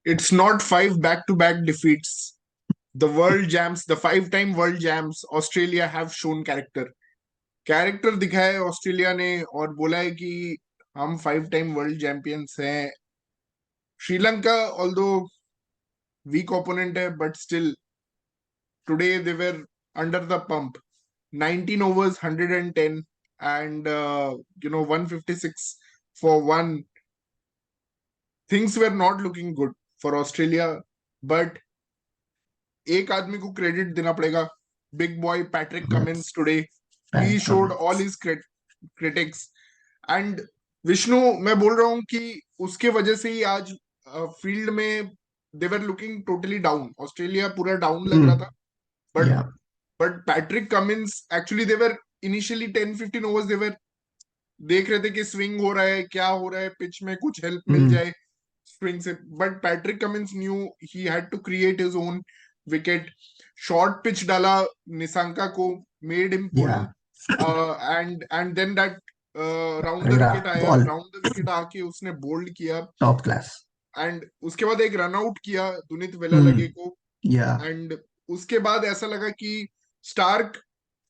It's not five back-to-back defeats. The world jams, the five-time world jams, Australia have shown character. Character दिखाया है Australia ने और बोला है कि हम फाइव टाइम वर्ल्ड चैंपियंस हैं. श्रीलंका ऑल्दो वीक ओपोनेंट है but still today they were under the pump. 19 overs 110 and 156 for one. Things were not looking good for Australia, but एक आदमी को क्रेडिट देना पड़ेगा. Big boy Patrick Cummins Yes, today he Pat showed all Cummins. his critics. And Vishnu, मैं बोल रहा हूँ कि उसके वजह से ही आज फील्ड में they were looking totally down. Australia पूरा डाउन लग रहा Hmm. था. But Yeah, but Patrick Cummins actually they were initially 10-15 overs they were देख रहे थे कि स्विंग हो रहा है, क्या हो रहा है, पिच में कुछ हेल्प मिल hmm. जाए स्विंग से. But Patrick Cummins knew he had to create his own wicket. Short pitch डाला निशंका को, made him pull. Yeah. And then that round the Agra wicket आया. ball, राउंड द विकेट आके उसने bold किया. top class. And उसके बाद एक run out किया दुनित वेलालगे Hmm. को. Yeah. एंड उसके बाद ऐसा लगा कि स्टार्क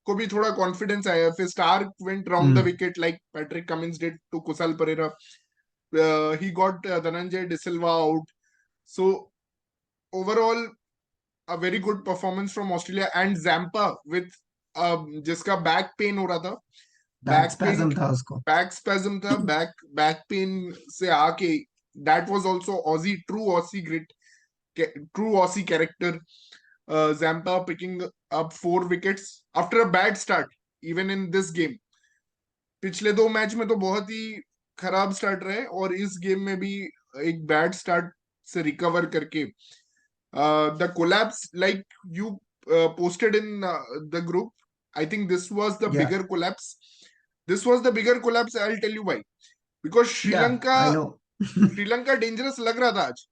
को भी थोड़ा कॉन्फिडेंस आया. फिर Starc went round the Hmm. Wicket like Patrick Cummins did to Kusal Perera. He got Dhananjaya de Silva out. So overall a very good performance from Australia. And Zampa with जिसका बैक पेन हो रहा था. Back बैक पेन, spasm था उसको. Back spasm था. Back pain से आके that was also Aussie, true Aussie grit, true Aussie character. Zampa picking up 4 wickets after a bad start even in this game. पिछले दो मैच में तो बहुत ही खराब स्टार्ट रहे और इस गेम में भी एक बैड स्टार्ट से रिकवर करके the collapse like you posted in the group. I think this was the Yeah. bigger collapse. This was the bigger collapse. I'll tell you why. Because Yeah, I know. Sri Lanka dangerous लग रहा था आज.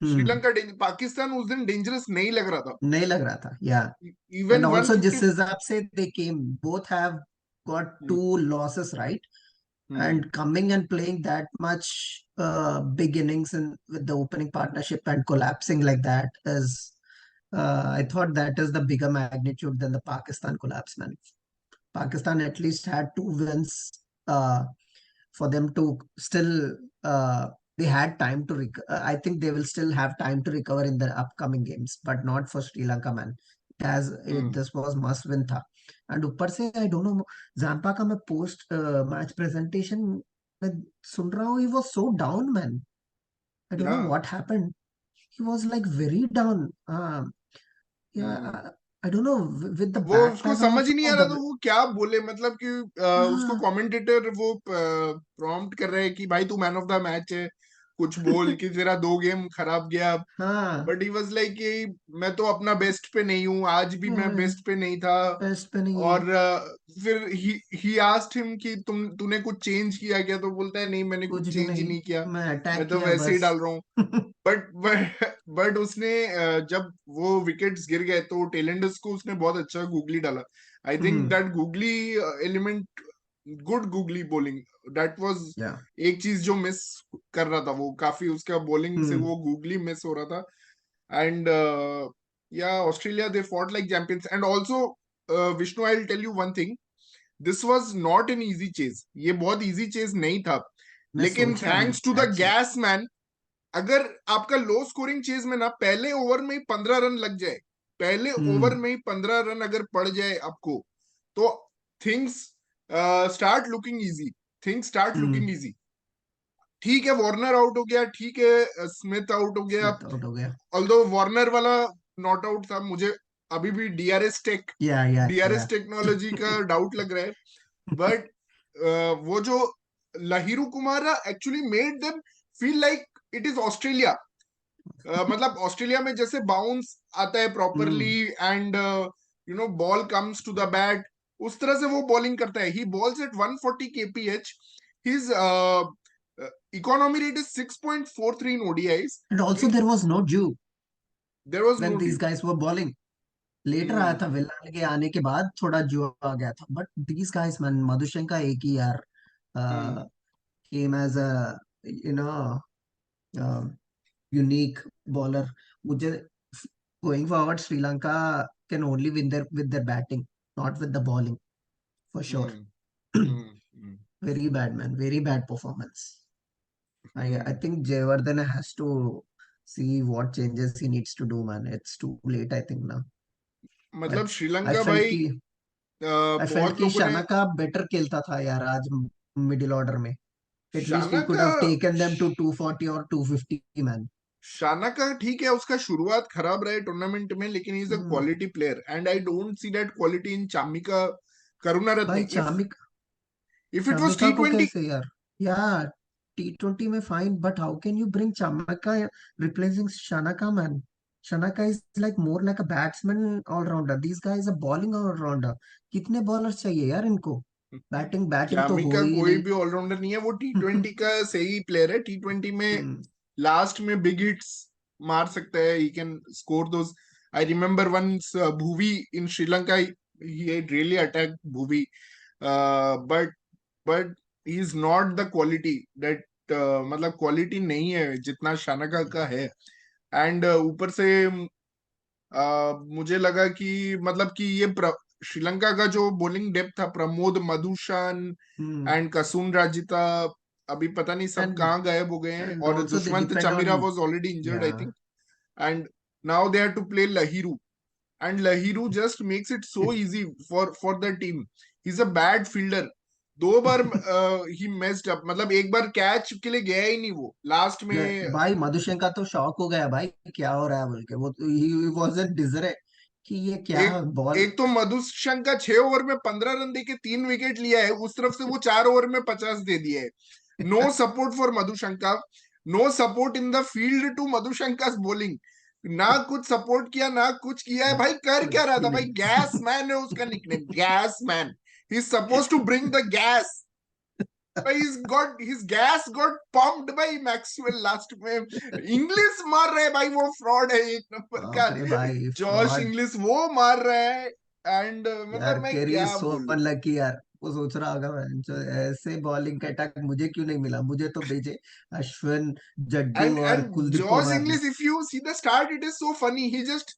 Hmm. Pakistan उस दिन dangerous नहीं लग रहा था. नहीं लग रहा था. Yeah. And इवन also जिस 150. हिसाब से they came, both have got two losses, right? And coming and playing that much big innings and with the opening partnership and collapsing like that is, I thought that is the bigger magnitude than the Pakistan collapse, man. Pakistan at least had two wins uh, for them to still, they had time to I think they will still have time to recover in the upcoming games, but not for Sri Lanka, man. As this was must win tha. And ऊपर से I don't know, Zampa का मैं post match presentation मैं सुन रहा हूँ, he was so down, man. I don't know या what happened. He was like very down. Yeah, I don't know, with the वो back उसको spasm समझ ही नहीं also आ रहा था the, वो क्या बोले. मतलब कि उसको हाँ, कमेंटेटर वो प्रॉम्प्ट कर रहे हैं कि भाई तू मैन ऑफ द मैच है, कुछ बोल कि तेरा 2 गेम खराब गया. हाँ, बट ही वाज लाइक कि मैं तो अपना बेस्ट पे नहीं हूँ, आज भी मैं बेस्ट पे नहीं था. बेस्ट पे नहीं हूँ. और फिर ही आस्क्ड हिम कि तूने कुछ चेंज किया क्या, तो बोलता है नहीं मैंने कुछ कुछ भी चेंज ही नहीं, नहीं किया, मैं अटैक मैं तो किया वैसे ही बस. डाल रहा हूँ. बट उसने जब वो विकेट्स गिर गए तो टेलेंडस को उसने बहुत अच्छा गूगली डाला. I think hmm. That googly element, good googly bowling, that was या. एक चीज जो मिस कर रहा था. वो काफी उसका बॉलिंग से हम्म. वो गूगली मिस हो रहा था. And yeah Australia they fought like champions. And also Vishnu, I will tell you one thing. This was not an easy chase. ये बहुत इजी चेज नहीं था. मैं लेकिन सोच रहा हूँ thanks to the actually. Guys man, अगर आपका लो स्कोरिंग चेज में ना पहले ओवर में ही 15 रन लग जाए, पहले ओवर हम्म. में ही 15 रन अगर पड़ जाए आपको, तो things start looking easy. Things start looking hmm. Easy. ठीक है वार्नर आउट हो गया, ठीक है स्मिथ आउट हो गया. स्मिथ आउट हो गया. ऑल्दो वार्नर वाला नॉट आउट था. मुझे अभी भी या. डीआरएस टेक्नोलॉजी का डाउट लग रहा है. बट वो जो Lahiru Kumara actually made them feel like it is Australia. मतलब ऑस्ट्रेलिया में जैसे बाउंस आता है properly hmm. And ball comes to the bat, उस तरह से वो बॉलिंग करता है. He balls at 140 kph. His economy rate is 6.43 in ODIs. And also in there was no dew there was when no these dew. Guys were bowling. Later आया था विलान के आने के बाद थोड़ा ड्यू आ गया था, but these guys, man, Madushanka एक ही यार came as a, you know, unique bowler. मुझे going forward, Sri Lanka can only win their with their batting, not with the bowling, for sure. Hmm hmm Very bad, man. Very bad performance. I hmm. think Jayawardene has to see what changes he needs to do, man. It's too late, I think now. I मतलब I Sri Lanka felt भाई, कि I felt बहुत कि लोगों ने Shanaka better खेलता था यार आज मिडिल ऑर्डर में. At least he शाना could का have taken them to 240 or 250, man. शाना का ठीक है, उसका शुरुआत खराब रहे टूर्नामेंट में, लेकिन is a Hmm. Quality player and I don't see that quality in Chamika भाई Karunaratne. If it was Chamika को T20। कैसे यार. यार T20 में fine, but how can you bring Chamika replacing Shanaka, man? Shanaka is like more like a batsman all rounder. These guys are bowling all rounder. कितने bowlers चाहिए यार इनको? बैटिंग बैटिंग तो हो चामिका ही कोई नहीं. भी ऑलराउंडर नहीं है, वो T20 का सही प्लेयर है। T20 में हम्म, लास्ट में बिग हिट्स मार सकता है, he can score those. I remember once Bhuvi in Sri Lanka, he really attack Bhuvi, but but he is not the quality that, मतलब क्वालिटी नहीं है जितना शानका का है। एंड ऊपर से मुझे लगा कि मतलब कि ये श्रीलंका का जो बॉलिंग डेप्थ था, प्रमोद मधुशान हम्म. एंड कसून राजिता, अभी पता नहीं सब एंड कहाँ गायब हो गए हैं, एंड और also they Dushmantha depend Chameera on. Was already injured yeah I think, and now they have to play Lahiru, and Lahiru just makes it so easy for the team. He is a bad fielder. दो बार ही messed up, मतलब एक बार catch के लिए गया ही नहीं वो last में। भाई मधुशंका तो शॉक हो गया भाई, क्या हो रहा है बोल के. वो ही वाजंट डिजरे कि ये क्या एक बॉल. एक तो मधुशंका 6 ओवर में 15 रन देके 3 विकेट लिया है, उस तरफ से वो 4 ओवर में 50 दे दिया है। No support for Madushanka, no support in the field to Madushanka bowling. ना कुछ सपोर्ट किया ना कुछ किया है भाई, कर क्या कुछ रहा भी था भाई? गैस नहीं. मैन है उसका nickname, gas man. He is suppose to bring the gas. भाई his gas got pumped by Maxwell last में। इंग्लिश मार रहे हैं भाई, वो फ्रॉड है एक नंबर का। बाप रे भाई जॉश फ्रॉड. इंग्लिश वो मार रहा है, एंड मतलब यार मैं केरी इज क्या सो बोलूं। अनलकी यार. वो सोच रहा होगा "Man, जो ऐसे बॉलिंग का अटैक मुझे क्यों नहीं मिला, मुझे तो भेजे अश्विन, जड्डू और एंड कुलदीप को जॉश मारने." English, if you see the start, it is so funny. He just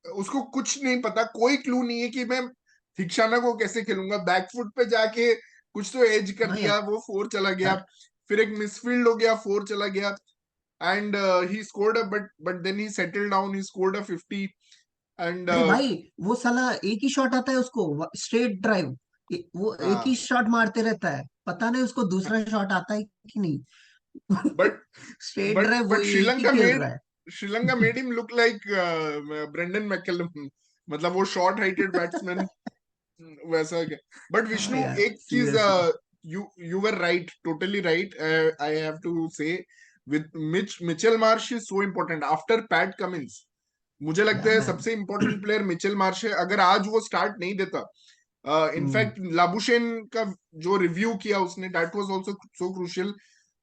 उसको कुछ नहीं पता, कोई क्लू नहीं है कि मैं थिक्शाना को कैसे खेलूंगा। बैकफुट पे जाके कुछ तो एज कर हाँ दिया, यार. वो फोर चला गया, फिर एक मिसफील्ड हो गया, फोर चला गया, and he scored a, but then he settle down, he scored a 50, and अरे भाई वो साला एक ही शॉट आता है उसको, स्ट्रेट ड्राइव. वो एक ही हाँ। शॉट मारते रहता है, पता नहीं उसको दूसरा शॉट आता है कि नहीं. बट स्ट्रेट बट ड्राइव वो बट एक ही खेल रहा है. Sri Lanka made him look like Brendon McCullum, मतलब वो शॉर्ट हाइटेड बैट्समैन वैसा क्या। बट हाँ विष्णु, यार एक चीज, seriously. You you were right, totally right, I have to say, with Mitchell Marsh is so important after Pat Cummins. मुझे लगता या है मैन. सबसे इंपॉर्टेंट प्लेयर मिचेल मार्श है। अगर आज वो स्टार्ट नहीं देता, हम्म. इनफैक्ट लाबुशेन का जो रिव्यू किया उसने, that was also so crucial.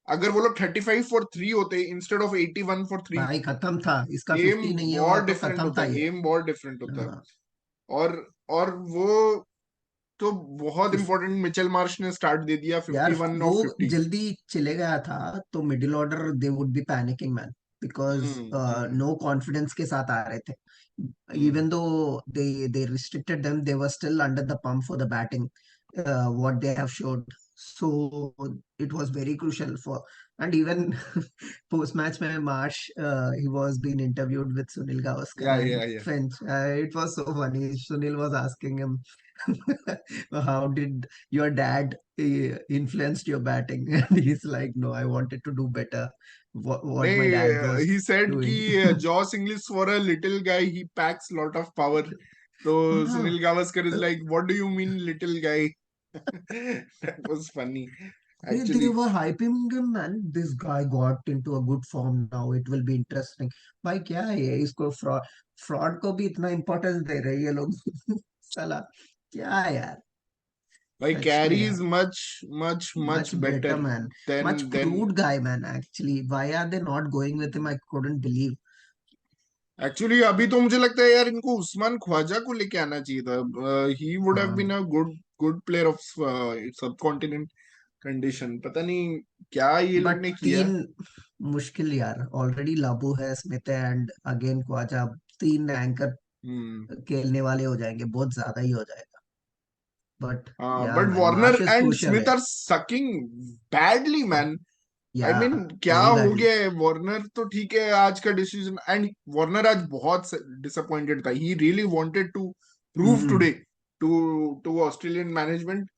अगर वो लोग 35 फॉर 3 होते इंस्टेड ऑफ 81 फॉर 3, भाई खत्म था, इसका गेम 50 नहीं होगा बहुत तो डिफरेंट खत्म होता, था ये. गेम बहुत डिफरेंट होता। हाँ. और और वो तो बहुत इस इंपॉर्टेंट मिचेल मार्श ने स्टार्ट दे दिया, यार 51 और वो 50। जल्दी चले गया था तो middle order they would be panicking, man. Because hmm no confidence के साथ आ रहे थे. Hmm even though they restricted them, they were still under the pump for the batting, what they have showed. So it was very crucial for. And even post match mein Marsh, he was being interviewed with Sunil Gavaskar and या Finch. It was so funny. Sunil was asking him how did your dad influenced your batting, and he's like, no, I wanted to do better what my dad नहीं, was he said कि doing. Jos English for a little guy he PACS lot of power. तो हाँ. Sunil Gavaskar is like, what do you mean little guy? That was funny They actually. were hyping him, man. This guy got into a good form now. It will be interesting. भाई क्या है ये, इसको fraud fraud को भी इतना importance दे रहे हैं ये लोग. साला क्या है यार. भाई सच में कैरी इज यार. Much much much Much better, better man. Then Much then proved guy, man. Actually, why are they not going with him? I couldn't believe. Actually अभी तो मुझे लगता है यार, इनको उस्मान ख्वाजा को लेके आना चाहिए था। ही वुड हैव बीन हाँ. A good good player of सब कॉन्टिनेंट कंडीशन। पता नहीं क्या ये लोग बट ने तीन किया। मुश्किल यार, ऑलरेडी लाबू है, स्मिथ है, एंड अगेन ख्वाजा, तीन एंकर हम्म। खेलने वाले हो जाएंगे, बहुत ज्यादा ही हो जाएगा। But yeah but man, Warner Marsh is and crucial Smith है। Are sucking badly man. I yeah mean क्या वेरी हो बैडली। गया है वार्नर तो ठीक है आज का डिसीजन, एंड वार्नर आज बहुत डिसअपॉइंटेड था, he really wanted to prove hmm. Today to to Australian management.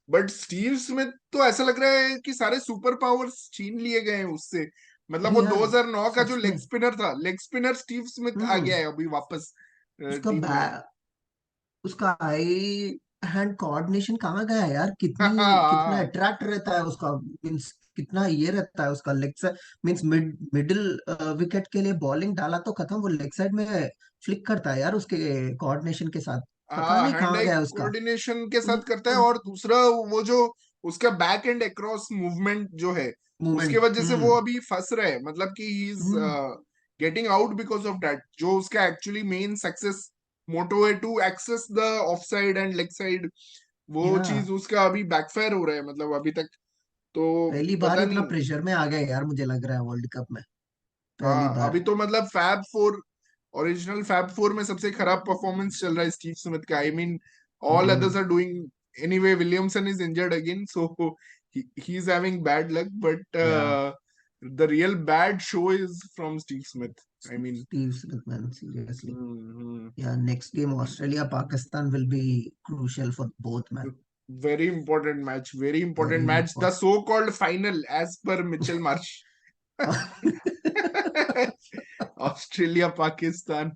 But Steve Smith तो ऐसा लग रहा है कि सारे सुपर पावर्स छीन लिए गए हैं उससे। मतलब अरे वो यार 2009 का जो सच में। लेग स्पिनर था, लेग स्पिनर स्टीव स्मिथ आ हम्म। गया है अभी वापस उसका टीम में। उसका आई हैंड कोऑर्डिनेशन कहाँ गया है यार, कितना अट्रैक्ट रहता है उसका, मींस कितना ये रहता है उसका leg side, means middle wicket के लिए बॉलिंग डाला तो खत्म, वो लेग साइड में फ्लिक करता है यार उसके कोऑर्डिनेशन के साथ। पता हाँ, नहीं हैंड कहाँ आई गया है उसका। कोऑर्डिनेशन के साथ करता है, मूवमेंट। और दूसरा वो जो उसका बैक एंड अक्रॉस मूवमेंट जो है, उसके वजह से वो हम्म। अभी फंस रहा है, मतलब कि he is hmm. Getting out because of that. जो उसका एक्चुअली मेन सक्सेस मोटो है, to access the off side and leg side, वो या चीज उसका अभी बैकफायर हो रहा है मतलब अभी तक। तो पहली बार पता इतना नहीं। प्रेशर में आ गया यार, मुझे लग रहा है वर्ल्ड कप में पहली हाँ, अभी बार। तो मतलब fab four, original fab four में सबसे खराब परफॉर्मेंस चल रहा है स्टीव स्मिथ का। I mean all hmm. Others are doing anyway, Williamson is injured again, so he is having bad luck, but yeah the real bad show is from Steve Smith. I mean Steve Smith man, seriously. Yeah, next game Australia Pakistan will be crucial for both man. Very important match, very important Very match, the important. So called final edge पर Mitchell Marsh. Australia Pakistan,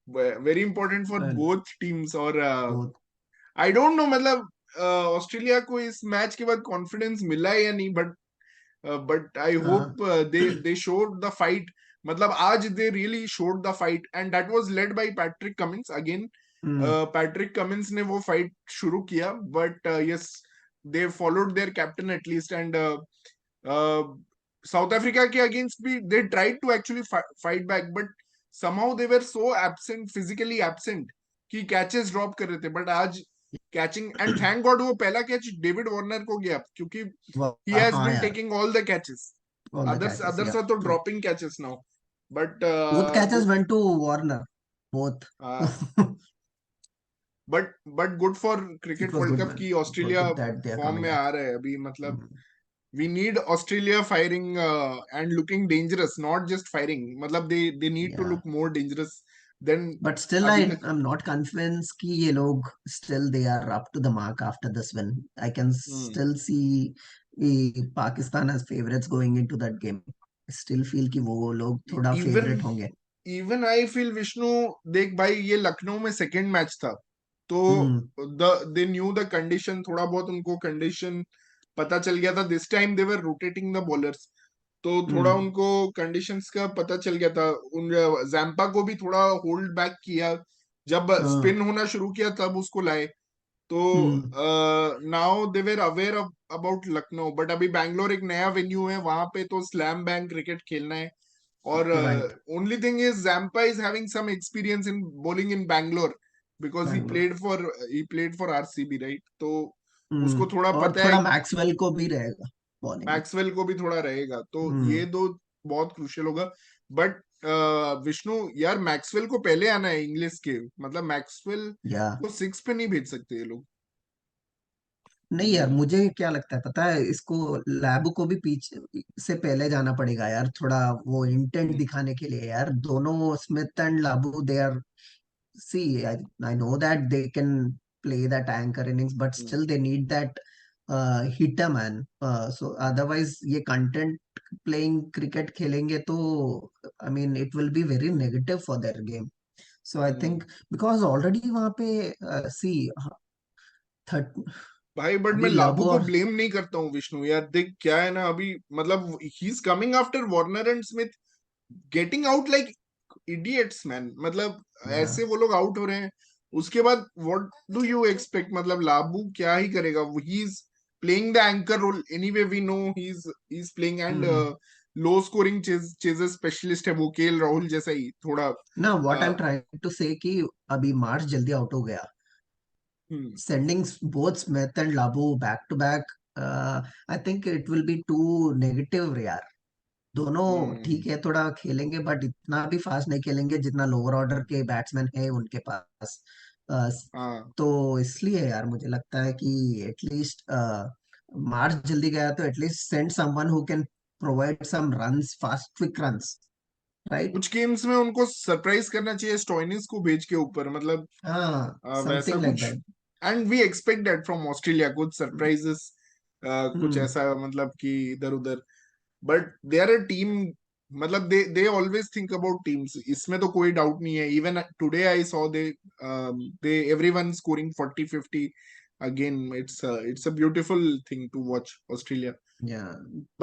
very important for Well, both teams. और both. I don't know मतलब Australia को इस match के बाद confidence मिला है या नहीं, बट आई हाँ। Hope they showed the fight. मतलब आज they really showed the fight, and that was led by Patrick Cummins again. Hmm. Patrick Cummins ने वो फाइट शुरू किया, but yes, they followed their captain at least, and South Africa के against भी they tried to actually fight back, but somehow they were so absent, physically absent, कि catches drop कर रहे थे। बट आज कैचिंग, एंड थैंक गॉड वो पहला catch David Warner को गया, क्योंकि he has हाँ been यार, taking all the catches. all the Others catches, others yeah, are तो true. dropping catches now. But Both catches went to Warner, both. uh, but good for It cricket was World good Cup man, कि for Australia good that they are form coming में back. आ रहा है अभी, मतलब हम्म। we need Australia firing and looking dangerous, not just firing, मतलब they need to Yeah. look more dangerous than But still, अभी तक। I'm not convinced कि ये लोग still they are up to the mark after this win. I can hmm. still see Pakistan as favorites going into that game. I still feel कि वो लोग थोड़ा even favorite होंगे. इवन आई फील विष्णु, देख भाई ये लखनऊ में सेकंड मैच था, तो हम्म। दे न्यू द कंडीशन, थोड़ा बहुत उनको कंडीशन पता चल गया था। This time they were rotating the bowlers, तो थोड़ा हम्म। उनको कंडीशंस का पता चल गया था। उन जैम्पा को भी थोड़ा होल्ड बैक किया, जब हाँ। स्पिन होना शुरू किया तब उसको लाए। तो hmm. Now they were aware about Lucknow, but अभी बैंगलोर एक नया वेन्यू है, वहां पे तो स्लैम बैंक क्रिकेट खेलना है। और Right. only thing is Zampa is having some experience in bowling in Bangalore because Bangalore. he played for RCB, right? तो हम्म। उसको थोड़ा और पता है, थोड़ा मैक्सवेल को भी रहेगा बॉलिंग में। मैक्सवेल को भी थोड़ा रहेगा, तो हम्म। ये दो बहुत क्रूशियल होगा। बट विष्णु यार, मैक्सवेल को पहले आना है इंग्लिश के, मतलब मैक्सवेल या को सिक्स पे नहीं भेज सकते ये लोग। नहीं यार, हम्म, मुझे क्या लगता है पता है, इसको लैब को भी पीछे से पहले जाना पड़ेगा यार, थोड़ा वो इंटेंट हम्म, दिखाने के लिए यार, दोनों Smith and Labu they are, see I know that they can play that anchor innings, but hmm, still they need that hitter man, so otherwise ये कंटेंट प्लेइंग क्रिकेट खेलेंगे तो I mean it will be very negative for their game. So I hmm. Think because already वहां पे सी थर्ट भाई but मैं अभी लाबू लाबू को और ब्लेम नहीं करता हूँ विष्णु यार, देख क्या है ना अभी, मतलब he is coming after Warner and Smith, getting out like idiots man, मतलब या ऐसे वो लोग आउट हो रहे हैं। उसके बाद व्हाट डू यू एक्सपेक्ट, मतलब लाबू क्या ही करेगा, he is playing the anchor role anyway, we know he is playing, and low scoring chaser specialist है वो, केएल राहुल जैसा ही थोड़ा। ना what I am uh, trying to say कि अभी मार्च जल्दी आउट हो गया, hmm, sending both Smith and Labu back to back, I think it will be too negative यार, दोनों ठीक हम्म। है, थोड़ा खेलेंगे बट इतना भी फास्ट नहीं खेलेंगे जितना लोअर ऑर्डर के बैट्समैन है उनके पास। अ, हाँ, तो इसलिए यार मुझे लगता है कि एटलीस्ट मार्च जल्दी गया तो at least send someone who can provide some runs, fast quick runs, right. कुछ गेम्स में उनको सरप्राइज करना चाहिए स्टोइनिस को भेज के ऊपर, मतलब हाँ, वैसा समथिंग लाइक कुछ। That. And we expect that from Australia, कुछ सरप्राइजेस, कुछ हम्म। ऐसा मतलब कि इधर उधर। But they are a team, मतलब they always think about teams, इसमें तो कोई डाउट नहीं है। Even today I saw they everyone scoring 40-50 again. It's a beautiful thing to watch Australia. Yeah,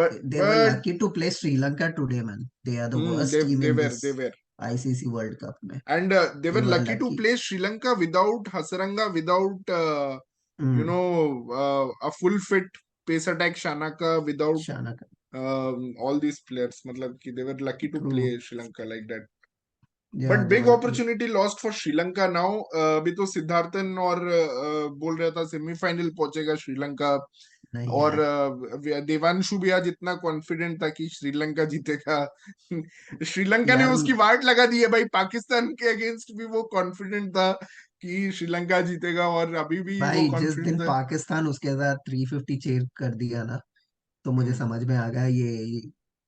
they were but lucky to play Sri Lanka today, man. They are the worst team they in were they this were ICC World Cup में. and they They were were lucky to lucky. play Sri Lanka without Hasaranga, without Hmm. a full fit pace attack Shanaka, without Shanaka. all these players. मतलब कि they were lucky to True. play Sri Lanka like that. Yeah, but they big were. Opportunity lost for Sri Lanka now. अभी तो सिद्धार्थन और बोल रहा था semifinal पहुंचेगा श्रीलंका। नहीं और यार. देवांशु भी आज इतना कॉन्फिडेंट था कि श्रीलंका जीतेगा। श्रीलंका ने यार उसकी वाट लगा दी है भाई, पाकिस्तान के अगेंस्ट भी वो कॉन्फिडेंट था कि श्रीलंका जीतेगा, और अभी भी वो भाई, जिस कॉन्फिडेंट दिन था। पाकिस्तान उसके साथ 350 चेर कर दिया ना, तो मुझे हम्म। समझ में आ गया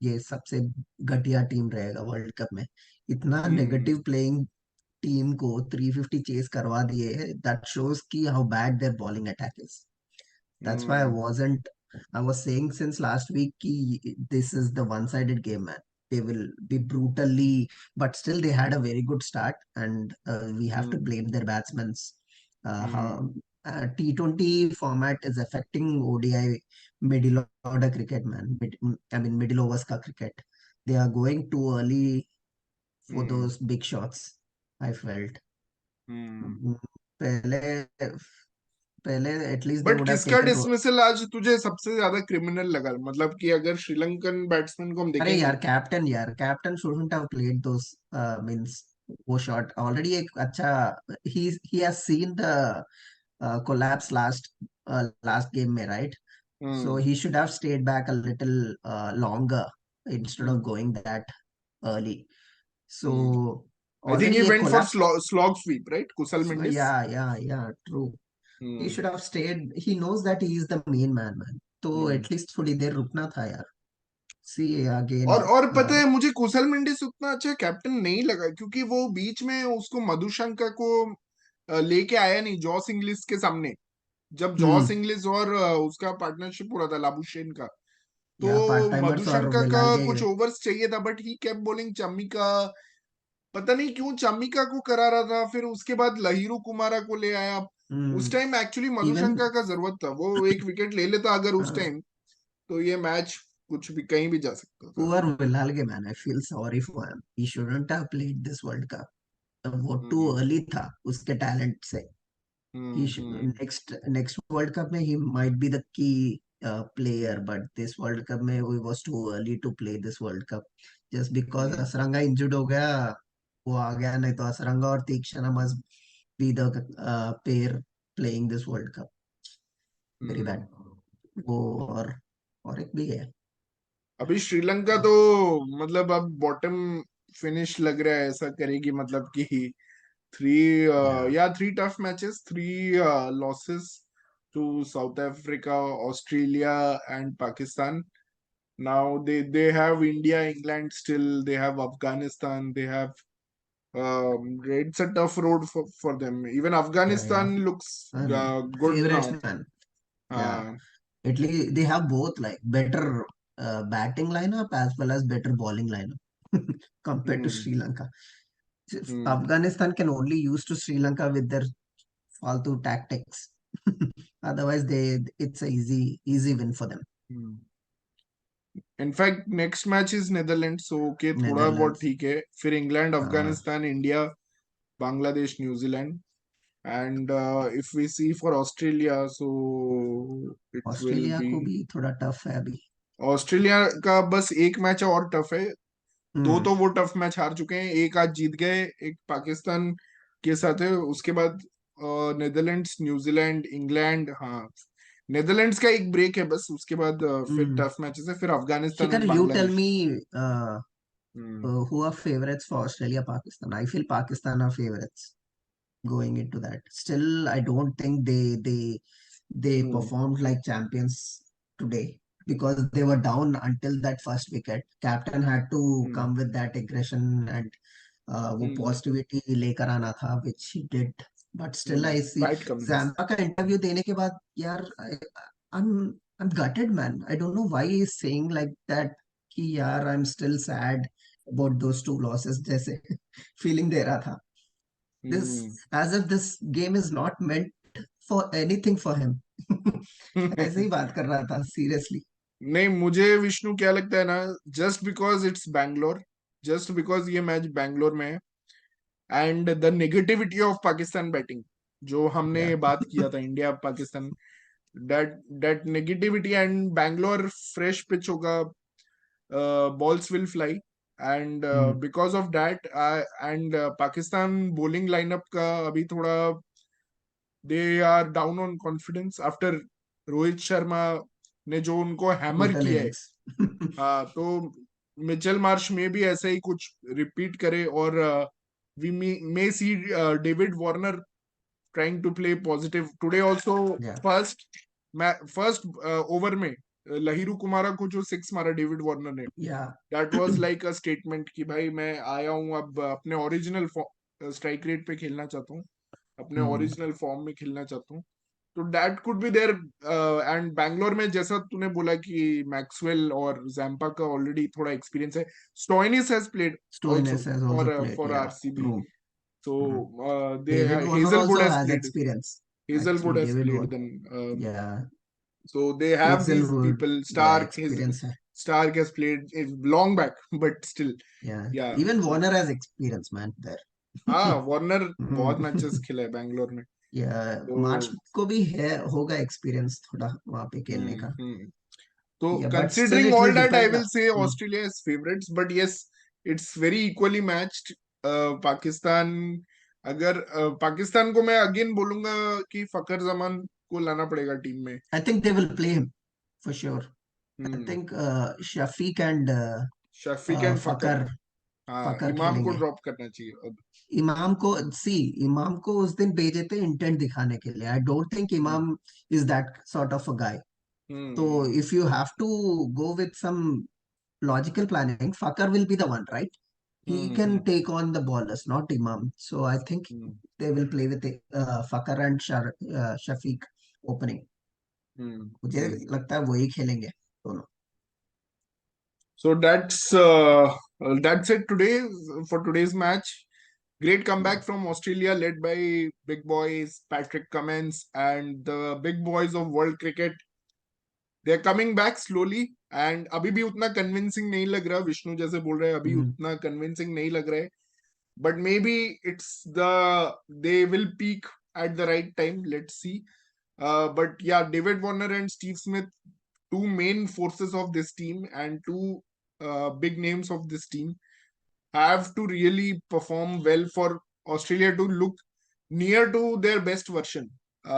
ये सबसे घटिया टीम रहेगा वर्ल्ड कप में। इतना हम्म। नेगेटिव प्लेइंग टीम को 350 चेस करवा दिए, दैट शोज की how bad their bowling attack is. That's why hmm. I was saying since last week this is the one-sided game, man. They will be brutally, but still they had a very good start, and we have to hmm. blame their batsmen's. Hmm. How T20 format is affecting ODI middle order cricket, man. I mean middle overs ka cricket. They are going too early for hmm. those big shots. I felt. Hmm. Mm, पहले पहले at least they but would have किसका taken. Dismissal आज तुझे सबसे ज्यादा criminal लगा, मतलब कि अगर श्रीलंकन बैट्समैन को हम अरे देखेंगे। यार captain shouldn't have played those means. वो शॉट ऑलरेडी एक अच्छा. He has seen the collapse last game में, right. So hmm. He should have stayed back a little longer instead of hmm. Going that early. So I think he already एक went for collapse. Slog sweep, right, Kusal Mendis. Yeah true. He hmm. Should have stayed. He knows that he is the main man, man. तो हम्म। At least थोड़ी देर रुकना था यार. See again. और पता है मुझे कुशल मेंडिस उतना अच्छा कैप्टन नहीं लगा, क्योंकि वो बीच में उसको मधुशंका को लेके आया नहीं जॉस इंग्लिश के सामने। जब जॉस हम्म. इंग्लिश और उसका पार्टनरशिप हो रहा था लाबुशेन का, या पार्ट तो टाइमर्स और मधुशंका का वेलाल्गे. कुछ ओवर्स चाहिए था, but he kept bowling Chammi का। पता नहीं क्यों चम्मिका को करा रहा था, फिर उसके बाद लहिरू कुमारा को ले आया। उस टाइम एक्चुअली इवन मधुशंका का जरूरत था, वो एक विकेट ले लेता अगर उस टाइम, तो ये मैच कुछ भी कहीं भी जा सकता था। Poor Wellalage, man. I feel sorry for him. He shouldn't have played this world cup. वो टू हम्म। अर्ली था उसके टैलेंट से. He hmm. Hmm. Next next world cup में he might be the key player, but this world cup में he was too early to play this world cup. Just because hmm. Hasaranga injured हो गया, वो आ गया. नहीं तो असरंगा और Theekshana must be the pair playing this world cup. Very hmm. Bad. वो और एक भी है. अभी श्रीलंका तो मतलब अब बॉटम फिनिश लग रहा है, ऐसा करेगी, मतलब कि थ्री या या three tough matches, three losses to South Africa, Australia and Pakistan. Now they have India, England still. They have Afghanistan. They have it's a tough road for them. Even या Afghanistan looks good now. favorites, man. Yeah, Uh, at least they have both like better batting lineup as well as better bowling lineup compared to hmm, Sri Lanka. hmm, Afghanistan can only use to Sri Lanka with their faltu tactics. Otherwise, it's a easy win for them. hmm. In fact, next match is Netherlands, so okay, थोड़ा बहुत Netherlands. ठीक है। फिर England, Uh, Afghanistan, India, Bangladesh, New Zealand, and if we see for Australia, so it will Australia be को भी थोड़ा tough है अभी. ऑस्ट्रेलिया का बस एक मैच और टफ है। दो हम्म. तो वो टफ मैच हार चुके हैं, एक आज जीत गए, एक पाकिस्तान के साथ है। उसके बाद नेदरलैंड्स, न्यूजीलैंड, इंग्लैंड, हाँ, नेदरलैंड्स का एक ब्रेक है बस, उसके बाद फिर Hmm. टफ मैचेस है, फिर Afghanistan Shikhar, and you tell Bangladesh. me hmm who are favorites for Australia, Pakistan. I feel Pakistan are favorites going into that. Still, I don't think they hmm performed like champions today because they were down until that first wicket. Captain had to hmm come with that aggression and वो हम्म positivity लेकर आना था which he did. But still I see PAT Cummins. Zampa का interview देने के बाद यार I'm gutted man. I don't know why he's saying like that कि यार I'm still sad about those two losses जैसे feeling दे रहा था. This hmm as if this game is not meant for anything for him. ऐसे ही बात कर रहा था सीरियसली. नहीं, मुझे विष्णु क्या लगता है ना, just because it's Bangalore, just because ये मैच बैंगलोर में है, and the negativity of Pakistan batting, जो हमने या बात किया था India Pakistan, that that negativity and Bangalore fresh pitch होगा, balls will fly, and because of that, and Pakistan bowling lineup का अभी थोड़ा they are down on confidence after Rohit Sharma ने जो उनको हैमर ब्रूटल किया है। इनिंग्स. हाँ, तो मिचेल मार्श में भी ऐसा ही कुछ रिपीट करे, और we may see David Warner trying to play positive today also. या First over में लहिरू कुमारा को जो सिक्स मारा डेविड वार्नर ने, या that was like a statement कि भाई मैं आया हूँ अब अपने ओरिजिनल स्ट्राइक रेट पे खेलना चाहता हूँ, अपने ओरिजिनल फॉर्म में खेलना चाहता हूँ। तो that could be there. And Bangalore में जैसा तूने बोला कि मैक्सवेल और जैम्पा का ऑलरेडी थोड़ा एक्सपीरियंस है, Stoinis has played also Stoinis has also played. For Yeah, RCB, true. so they David Warner Hazelwood also has has played. experience. Hazelwood Actually, has David played Warner. then. Yeah, So they have these Hazelwood. people. Yeah, experience है. Stark has played long back, but still, Yeah, yeah. even So Warner has experience, man. There. हाँ, Warner बहुत matches Hmm. खेला है बैंगलोर में। Yeah, तो मार्च को भी है होगा एक्सपीरियंस थोड़ा वहां पे खेलने का. हम्म। तो Yeah, but still considering it all will that, I depend. will say Australia is favorites, but yes, it's very equally matched. Pakistan, अगर पाकिस्तान को मैं अगेन बोलूंगा कि फकर जमान को लाना पड़ेगा टीम में। I think they will play him for sure. I hmm think Shafiq and Shafiq and Fakhar. Fakhar हाँ, फकर इमाम को खेलेंगे. ड्रॉप करना चाहिए अब। इमाम को सी इमाम को उस दिन भेजे थे इंटेंट दिखाने के लिए. I don't think hmm Imam is that sort of a guy. तो hmm if you have to go with some logical planning, Fakhar will be the one, right? He can hmm take on the ballers, not Imam. So I think hmm they will play with Fakar and Shafiq opening. मुझे हम्म। लगता है वही खेलेंगे दोनों. So that's it today for today's match. Great Yeah. comeback from Australia, led by big boys Patrick Cummins and the big boys of world cricket. They are coming back slowly, and अभी भी उतना convincing नहीं लग रहा, विष्णु जैसे बोल रहे हैं अभी Mhm. उतना convincing नहीं लग रहा है, but maybe it's they will peak at the right time. Let's see. But yeah, David Warner and Steve Smith, two main forces of this team and two big names of this team, have to really perform well for Australia to look near to their best version.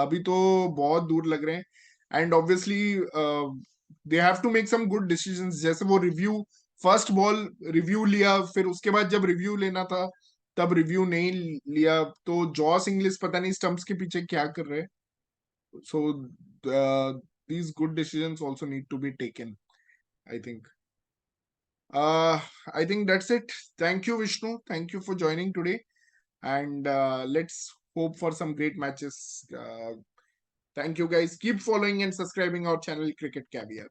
अभी तो बहुत दूर लग रहे हैं, and obviously they have to make some good decisions. जैसे वो review, first ball review लिया, फिर उसके बाद जब रिव्यू लेना था तब रिव्यू नहीं लिया, तो जॉस इंग्लिश पता नहीं स्टंप्स के पीछे क्या कर रहे हैं। So these good decisions also need to be taken, I think. uh I think that's it. Thank you, Vishnu, thank you for joining today, and let's hope for some great matches. Thank you, guys. Keep following and subscribing our channel, Cricket Caviar.